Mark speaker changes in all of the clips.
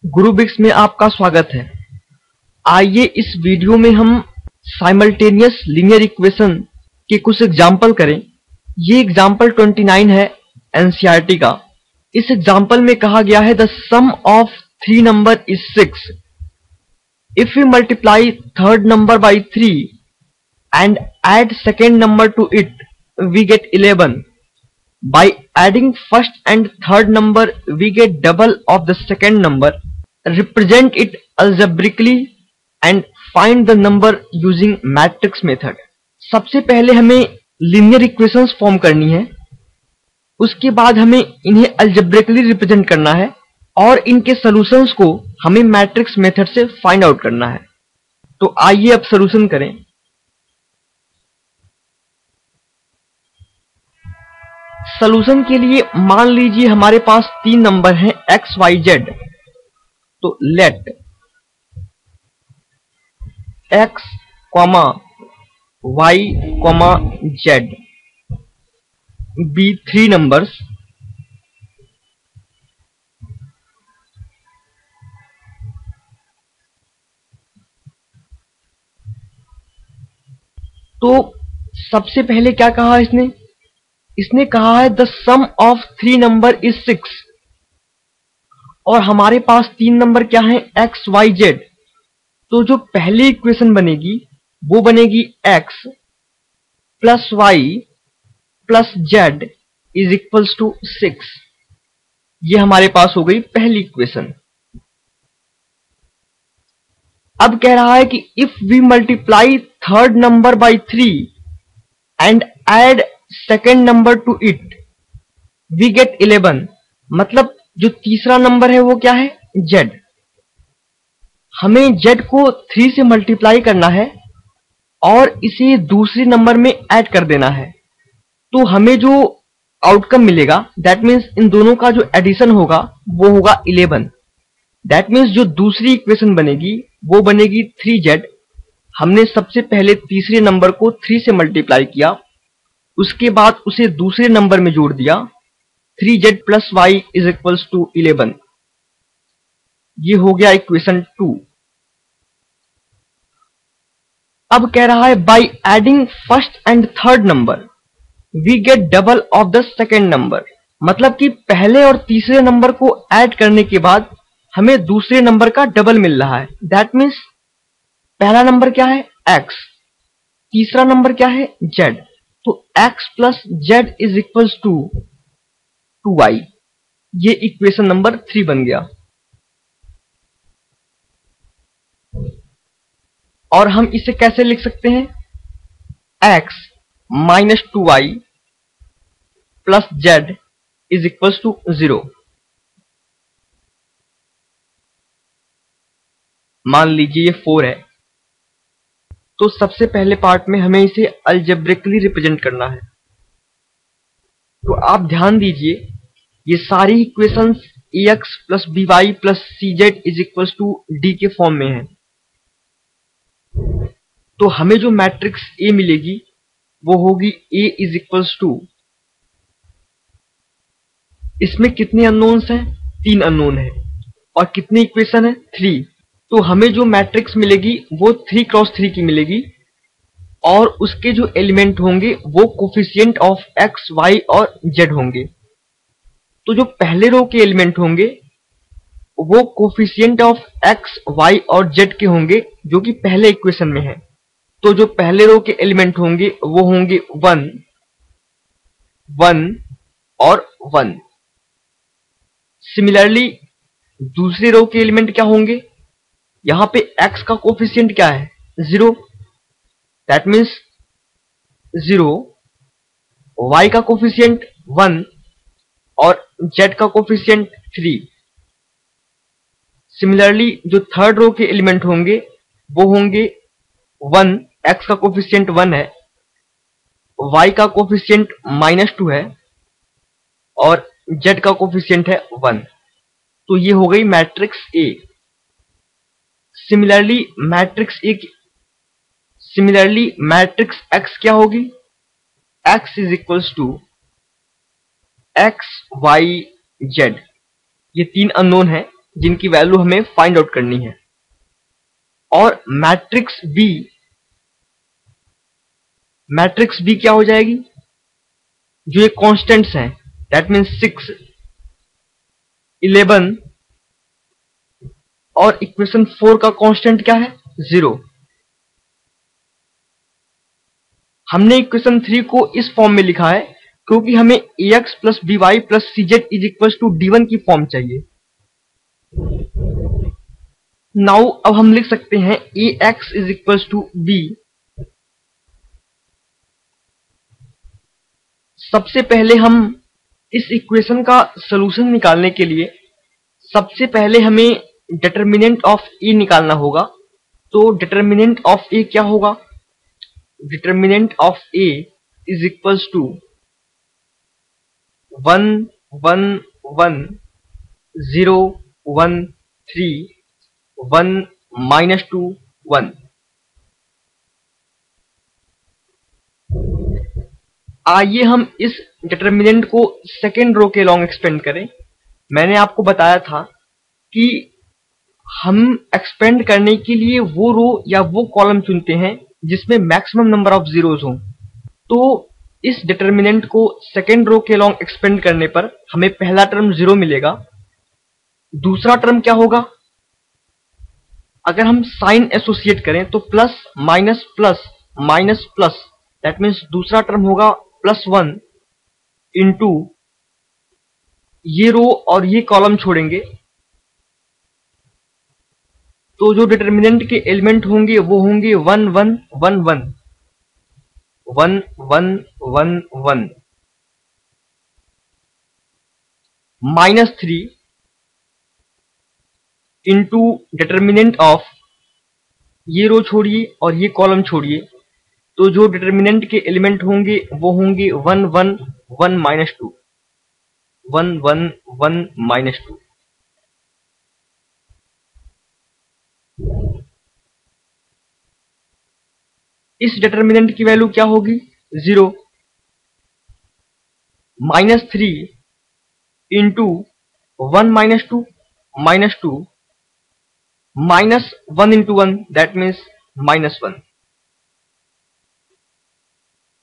Speaker 1: गुरुबिक्स में आपका स्वागत है। आइए इस वीडियो में हम साइमल्टेनियस लीनियर इक्वेशन के कुछ एग्जाम्पल करें। ये एग्जाम्पल 29 है एनसीईआरटी का। इस एग्जाम्पल में कहा गया है the sum of 3 number is 6। If we multiply third number by 3 and add second number to it we get 11। By adding first and third number we get double of the second number. Represent it algebraically and find the number using matrix method. सबसे पहले हमें linear equations form करनी है, उसके बाद हमें इन्हें algebraically represent करना है और इनके सॉल्यूशंस को हमें मैट्रिक्स मेथड से फाइंड आउट करना है। तो आइए अब सॉल्यूशन करें। सॉल्यूशन के लिए मान लीजिए हमारे पास 3 नंबर हैं x, y, z। तो let x, y, z be 3 numbers तो सबसे पहले क्या कहा इसने कहा है the sum of 3 number is 6 और हमारे पास 3 नंबर क्या है x, y, z। तो जो पहली इक्वेशन बनेगी वो बनेगी x plus y plus z is equals to 6। ये हमारे पास हो गई पहली इक्वेशन। अब कह रहा है कि if we multiply third number by 3 and add second number to it we get 11। मतलब जो तीसरा नंबर है वो क्या है z। हमें z को 3 से मल्टीप्लाई करना है और इसे दूसरे नंबर में ऐड कर देना है। तो हमें जो आउटकम मिलेगा दैट मीन्स इन दोनों का जो एडिशन होगा वो होगा 11। दैट मीन्स जो दूसरी इक्वेशन बनेगी वो बनेगी 3z। हमने सबसे पहले तीसरे नंबर को 3 से मल्टीप्लाई किया, उसके बाद उसे दूसरे नंबर में जोड़ दिया। 3z plus y is equals to 11। ये हो गया इक्वेशन 2। अब कह रहा है by adding first and third number we get double of the second number. मतलब कि पहले और तीसरे नंबर को ऐड करने के बाद हमें दूसरे नंबर का डबल मिल रहा है। दैट मीन्स पहला नंबर क्या है x, तीसरा नंबर क्या है z। तो x plus z is equals to 2y। ये इक्वेशन नंबर 3 बन गया। और हम इसे कैसे लिख सकते हैं x minus 2y plus z is equals to 0। मान लीजिए ये 4 है, तो सबसे पहले पार्ट में हमें इसे अलजेब्रिकली रिप्रेजेंट करना है। तो आप ध्यान दीजिए ये सारी equations ax plus by plus cz is equals to d के फॉर्म में है। तो हमें जो मैट्रिक्स A मिलेगी वो होगी A इज इक्वल्स टू, इसमें कितने अननोन्स हैं 3 अननोन है और कितनी इक्वेशन है 3। तो हमें जो मैट्रिक्स मिलेगी वो 3 क्रॉस 3 की मिलेगी और उसके जो एलिमेंट होंगे वो कोफिशिएंट ऑफ x, y और z होंगे। तो जो पहले रो के एलिमेंट होंगे वो कोफिशिएंट ऑफ x, y और z के होंगे जो कि पहले इक्वेशन में है। तो जो पहले रो के एलिमेंट होंगे वो होंगे 1, 1 और 1। सिमिलरली दूसरे रो के एलिमेंट क्या होंगे, यहां पे x का कोफिशिएंट क्या है 0, दैट मीन्स 0, y का कोफिशिएंट 1 और z का कोफिशिएंट 3। सिमिलरली जो थर्ड रो के एलिमेंट होंगे वो होंगे 1, x का कोफिशिएंट 1 है, y का कोफिशिएंट -2 है और z का कोफिशिएंट है 1। तो ये हो गई matrix A। Similarly matrix X क्या होगी, X is equals to x, y, z। ये 3 अननोन है, जिनकी वैल्यू हमें फाइंड आउट करनी है। और मैट्रिक्स बी क्या हो जाएगी, जो ये कॉन्स्टेंट्स हैं, दैट मीन्स 6, 11 और इक्वेशन 4 का कांस्टेंट क्या है, 0। हमने इक्वेशन 3 को इस फॉर्म में लिखा है क्योंकि हमें ax plus by plus cz is equal to d1 की फॉर्म चाहिए। नाउ अब हम लिख सकते हैं ax is equal to b। सबसे पहले हम इस इक्वेशन का सॉल्यूशन निकालने के लिए सबसे पहले हमें डिटर्मिनेंट ऑफ ए निकालना होगा। तो डिटर्मिनेंट ऑफ ए क्या होगा, determinant of A is equals to 1 1 1 0 1 3 1 -2 1। आइए हम इस डिटर्मिनेंट को सेकेंड रो के लॉन्ग एक्सपेंड करें। मैंने आपको बताया था कि हम एक्सपेंड करने के लिए वो रो या वो कॉलम चुनते हैं जिसमें मैक्सिमम नंबर ऑफ जीरोज हो। तो इस डिटर्मिनेंट को सेकेंड रो के लॉन्ग एक्सपेंड करने पर हमें पहला टर्म 0 मिलेगा। दूसरा टर्म क्या होगा, अगर हम साइन एसोसिएट करें तो plus minus plus minus plus, that means दूसरा टर्म होगा +1 इंटू ये रो और ये कॉलम छोड़ेंगे तो जो डिटर्मिनेंट के एलिमेंट होंगे वो होंगे 1 1 1 1 1 1 1 1 -3 इंटू डिटर्मिनेंट ऑफ ये रो छोड़िए और ये कॉलम छोड़िए तो जो डिटर्मिनेंट के एलिमेंट होंगे वो होंगे 1 1 1 -2 1 1 1 -2। इस डिटर्मिनेंट की वैल्यू क्या होगी, 0। -3 into 1 -2 -2 -1 into 1 that means -1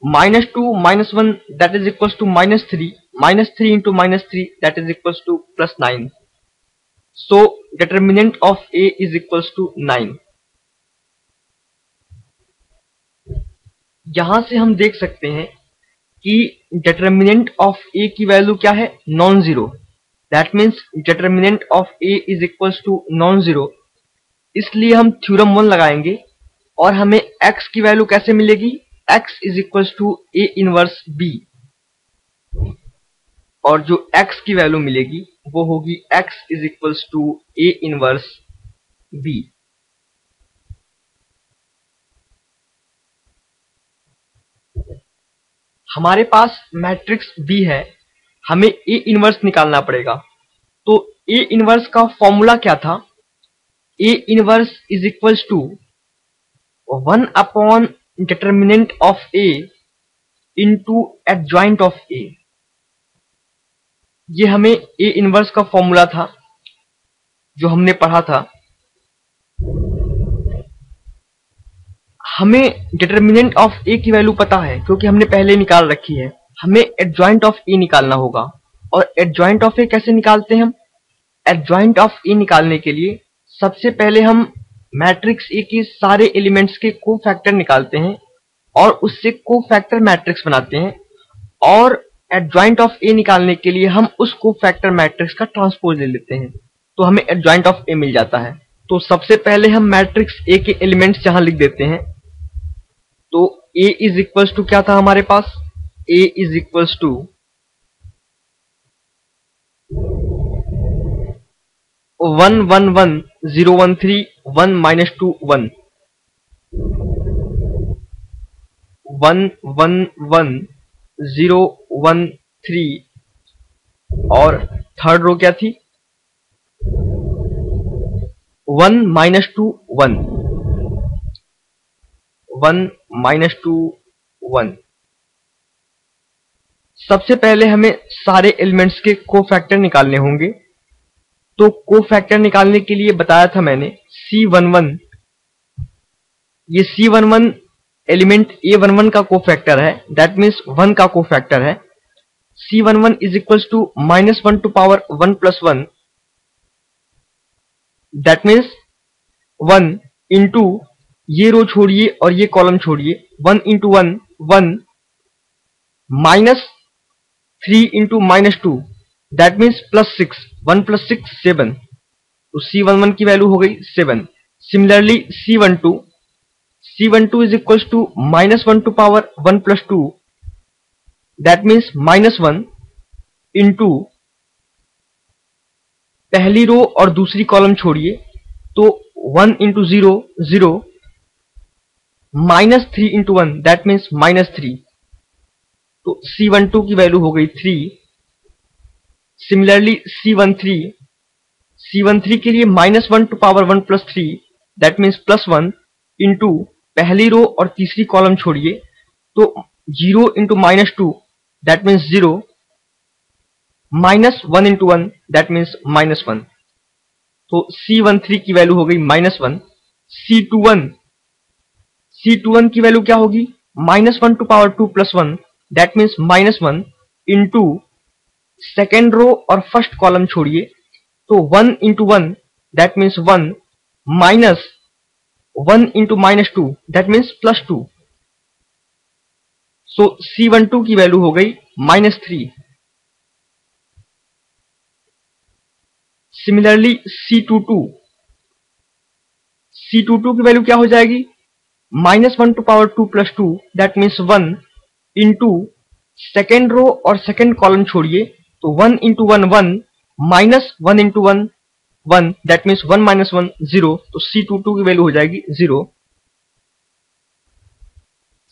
Speaker 1: -2 -1 that is equals to -3 -3 into -3 that is equals to +9। so determinant of a is equals to 9। यहां से हम देख सकते हैं कि determinant of a की वैल्यू क्या है, non zero. That means determinant of a is equals to non zero. इसलिए हम थ्योरम 1 लगाएंगे और हमें x की वैल्यू कैसे मिलेगी, x is equals to a inverse b, और जो x की वैल्यू मिलेगी वो होगी x is equals to a inverse b। हमारे पास मैट्रिक्स b है, हमें a इनवर्स निकालना पड़ेगा। तो a इनवर्स का फॉर्मूला क्या था, a inverse is equals to 1 upon determinant of a into adjoint of a। ये हमें a इनवर्स का फॉर्मूला था जो हमने पढ़ा था। हमें डिटर्मिनेंट ऑफ a की वैल्यू पता है क्योंकि हमने पहले निकाल रखी है। हमें एडजॉइंट ऑफ a निकालना होगा। और एडजॉइंट ऑफ a कैसे निकालते हैं हम, एडजॉइंट ऑफ a निकालने के लिए सबसे पहले हम मैट्रिक्स A के सारे एलिमेंट्स के कोफैक्टर निकालते हैं और उससे कोफैक्टर मैट्रिक्स बनाते हैं, और एडजॉइंट ऑफ A निकालने के लिए हम उस कोफैक्टर मैट्रिक्स का ट्रांसपोज ले लेते हैं तो हमें एडजॉइंट ऑफ A मिल जाता है। तो सबसे पहले हम मैट्रिक्स A के एलिमेंट्स यहां लिख देते हैं। तो A इज इक्वल्स टू क्या था हमारे पास, A इज इक्वल्स टू 1 1 1 0 1 3 1 -2 1 1 1 1 0 1 3 और थर्ड रो क्या थी, 1 -2 1 1 -2 1। सबसे पहले हमें सारे एलिमेंट्स के कोफैक्टर निकालने होंगे। तो कोफैक्टर निकालने के लिए बताया था मैंने C11, ये C11 एलिमेंट A11 का कोफैक्टर है, दैट मीन्स 1 का कोफैक्टर है। C11 is equals to -1 to power 1 plus 1, that means 1 into ये रो छोड़िए और ये कॉलम छोड़िए, 1 into 1 1 minus 3 into -2, that means +6, 1 + 6 7, तो C11 की वैल्यू हो गई 7। Similarly C12 is equals to -1 to power 1 plus 2, that means -1 into पहली रो और दूसरी कॉलम छोड़िए, तो 1 इंटू 0 0, -3 इंटू 1, दैट मीन्स -3, तो C12 की वैल्यू हो गई 3। सिमिलरली C13 के लिए -1 to power 1 plus 3, that means +1 into पहली रो और तीसरी कॉलम छोड़िए, तो 0 into -2, that means 0, -1 into 1, that means -1, तो C13 की वैल्यू हो गई -1। C21 की वैल्यू क्या होगी? -1 to power 2 plus 1, that means -1 into second row और फर्स्ट कॉलम छोड़िए, तो 1 into 1, that means 1, minus 1 into -2, that means +2, so C12 की वैल्यू हो गई -3। सिमिलरली C22 की वैल्यू क्या हो जाएगी? -1 to power 2 plus 2, that means 1 into second row और सेकेंड कॉलम छोड़िए, तो 1 into 1 1, minus 1 into 1 1, that means 1 - 1 0, तो C22 की वैल्यू हो जाएगी 0।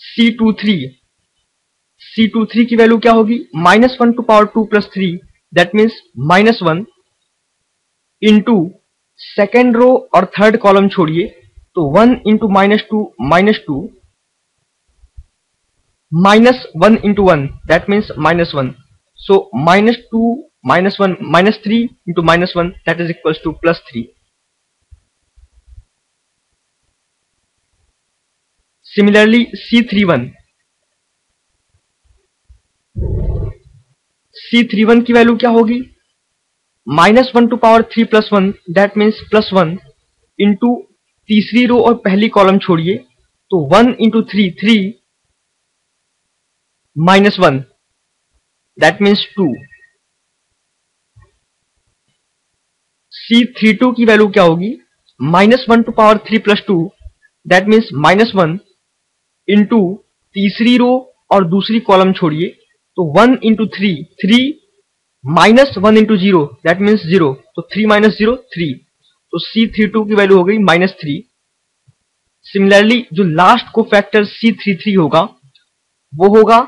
Speaker 1: C23 की वैल्यू क्या होगी? -1 to power 2 plus 3, that means -1 into second row और थर्ड कॉलम छोड़िए, तो 1 into -2 -2, -1 into 1, that means -1, so -2 -1 -3 into -1, that is equals to +3. Similarly C31 की वैल्यू क्या होगी? -1 to power 3 plus 1, that means +1 into तीसरी रो और पहली कॉलम छोड़िए, तो 1 इंटू 3 3, -1, दैट मीन्स 2। C32 की वैल्यू क्या होगी? -1 to power 3 plus 2, that means -1 into तीसरी रो और दूसरी कॉलम छोड़िए, तो 1 इंटू 3 3, -1 इंटू 0, दैट मीन्स 0, तो 3 - 0 3, तो C32 की वैल्यू हो गई -3। सिमिलरली जो लास्ट को फैक्टर C33 होगा वो होगा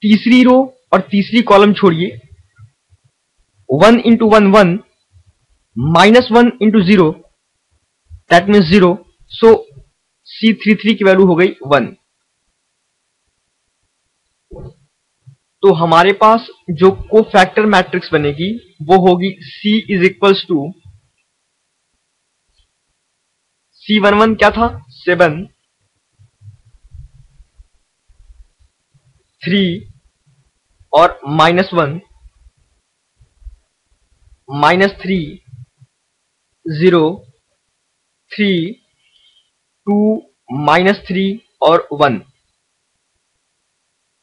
Speaker 1: तीसरी रो और तीसरी कॉलम छोड़िए, 1 into 1 1, -1 into 0, that means 0, so C33 की वैल्यू हो गई 1। तो हमारे पास जो कोफैक्टर मैट्रिक्स बनेगी वो होगी C is equals to C11 क्या था? 7 3 और -1 -3 0 3 2 -3 और 1।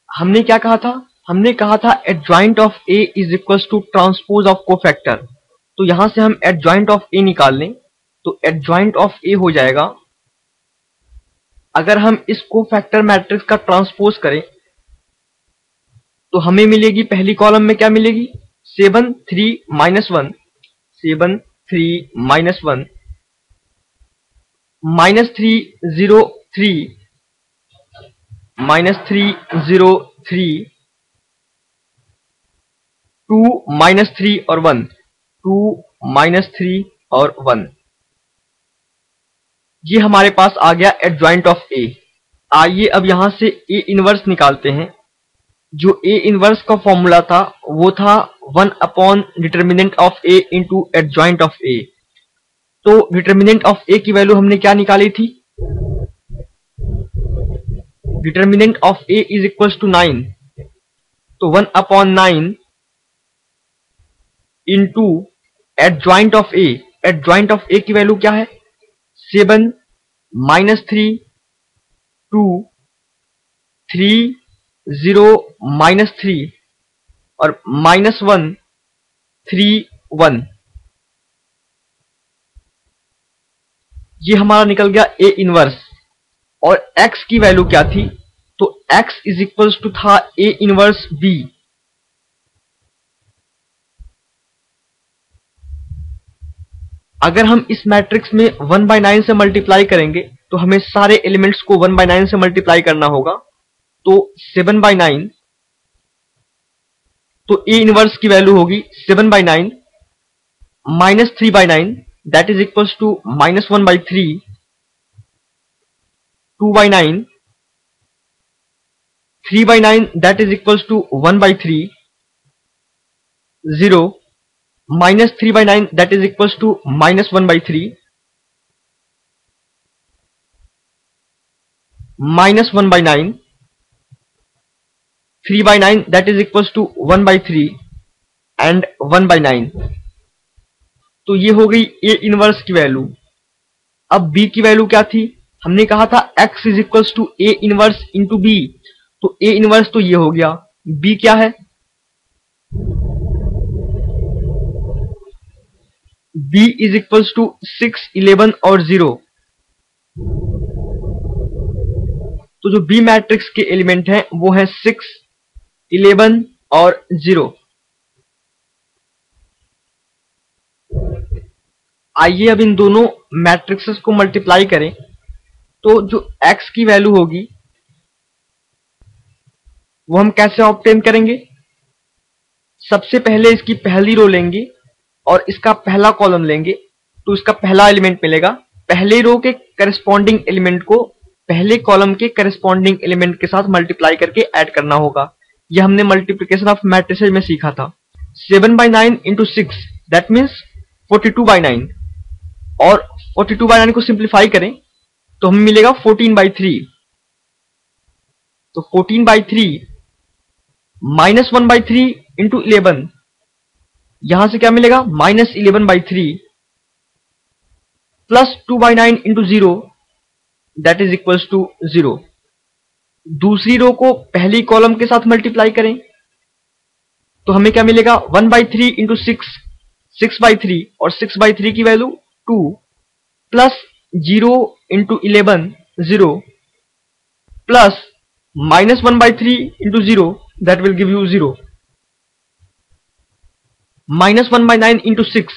Speaker 1: हमने क्या कहा था? हमने कहा था adjoint of A is equals to transpose of cofactor. तो यहां से हम एडजॉइंट ऑफ A निकाल लें, तो एडजॉइंट ऑफ A हो जाएगा, अगर हम इस कोफैक्टर मैट्रिक्स का ट्रांसपोज करें तो हमें मिलेगी, पहली कॉलम में क्या मिलेगी? 7 3 -1, 7 3 -1, -3 0 3, -3 0 3, 2 -3 और 1, 2 -3 और 1। ये हमारे पास आ गया एडजॉइंट ऑफ A। आइए अब यहां से A इनवर्स निकालते हैं। जो ए इनवर्स का फॉर्मूला था वो था 1 upon determinant of A into adjoint of A. तो डिटर्मिनेंट ऑफ ए की वैल्यू हमने क्या निकाली थी? Determinant of A is equal to 9, तो 1 upon 9 into adjoint of A. Adjoint of A की वैल्यू क्या है? 7 माइनस 3 2 3 0 माइनस 3 और माइनस 1 3 1। ये हमारा निकल गया ए इनवर्स। और x की वैल्यू क्या थी? तो x इज इक्वल्स टू था ए इनवर्स b। अगर हम इस मैट्रिक्स में 1/9 से मल्टीप्लाई करेंगे तो हमें सारे एलिमेंट्स को 1/9 से मल्टीप्लाई करना होगा। तो 7/9, तो ए इनवर्स की वैल्यू होगी 7/9 minus 3/9 that is equals to minus 1/3, 2/9, 3/9 that is equals to 1/3, 0, minus 3/9 that is equals to minus 1/3, minus 1/9, 3/9 that is equals to 1/3 and 1/9। तो ये हो गई ए इनवर्स की वैल्यू। अब बी की वैल्यू क्या थी? हमने कहा था x is equals to A inverse into B, तो ए इनवर्स तो ये हो गया। बी क्या है? b इज इक्वल्स टू 6 11 और 0। तो जो बी मैट्रिक्स के एलिमेंट हैं वो है 6 11 और 0। आइए अब इन दोनों मैट्रिक्सेस को मल्टीप्लाई करें। तो जो x की वैल्यू होगी वो हम कैसे ऑब्टेन करेंगे? सबसे पहले इसकी पहली रो लेंगे और इसका पहला कॉलम लेंगे, तो इसका पहला एलिमेंट मिलेगा। पहले रो के करस्पॉन्डिंग एलिमेंट को पहले कॉलम के करस्पॉन्डिंग एलिमेंट के साथ मल्टीप्लाई करके ऐड करना होगा। यह हमने मल्टीप्लिकेशन ऑफ मैट्रिसेस में सीखा था। 7/9 इंटू 6 दैट मीन्स 42/9, और 42/9 को सिंप्लीफाई करें तो हमें मिलेगा 14/3। तो 14/3 माइनस 1/3 इंटू 11, यहां से क्या मिलेगा? Minus 11/3 plus 2/9 into 0 that is equals to 0। दूसरी रो को पहली कॉलम के साथ मल्टीप्लाई करें तो हमें क्या मिलेगा? 1/3 इंटू 6 6/3, और 6/3 की value 2 plus 0 into 11 0 plus minus 1/3 into 0 that will give you 0, minus 1/9 into 6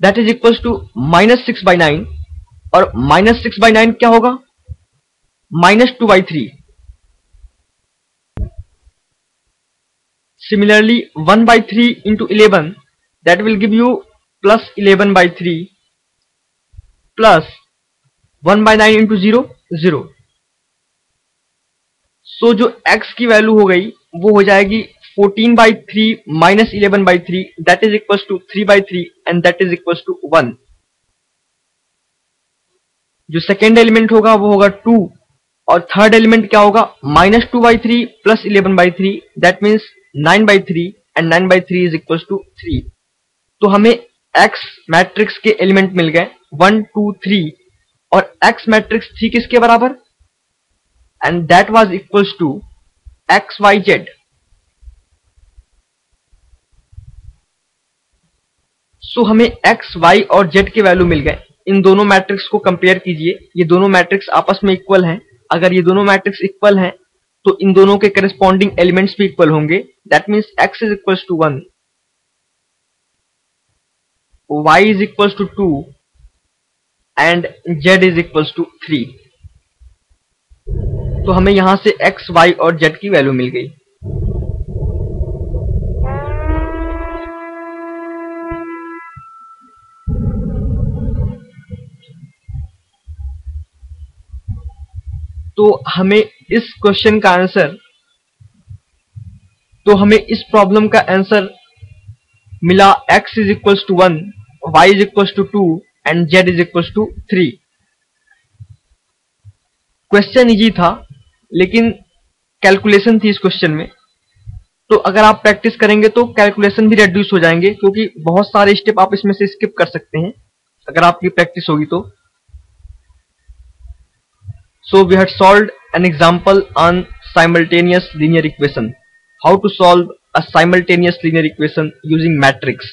Speaker 1: that is equals to minus 6/9, और माइनस 6/9 क्या होगा? Minus 2/3। Similarly 1/3 into 11 that will give you plus 11/3 plus 1/9 into 0 0। So जो x की value हो गई वो हो जाएगी 14/3 minus 11/3 that is equals to 3/3 and that is equals to 1। जो सेकेंड एलिमेंट होगा वो होगा 2, और थर्ड एलिमेंट क्या होगा? Minus 2/3 plus 11/3 that means 9/3 and 9/3 is equals to 3। तो हमें x मैट्रिक्स के एलिमेंट मिल गए 1 2 3, और x मैट्रिक्स थी किसके बराबर? And that was equals to x y z। So हमें x y और z के वैल्यू मिल गए। इन दोनों मैट्रिक्स को कंपेयर कीजिए, ये दोनों मैट्रिक्स आपस में इक्वल हैं। अगर ये दोनों मैट्रिक्स इक्वल हैं तो इन दोनों के करस्पॉन्डिंग एलिमेंट्स भी इक्वल होंगे। That means x is equals to 1, y is equals to 2 and z is equals to 3। तो हमें यहां से x y और z की वैल्यू मिल गई। तो हमें इस क्वेश्चन का आंसर तो हमें इस प्रॉब्लम का आंसर मिला x is equals to 1, y is equals to 2 and z is equals to 3। Question easy था लेकिन कैलकुलेशन थी इस क्वेश्चन में, तो अगर आप प्रैक्टिस करेंगे तो कैलकुलेशन भी रिड्यूस हो जाएंगे, क्योंकि बहुत सारे स्टेप आप इसमें से स्किप कर सकते हैं अगर आपकी प्रैक्टिस होगी तो। So we had solved an example on simultaneous linear equation. How to solve a simultaneous linear equation using matrix.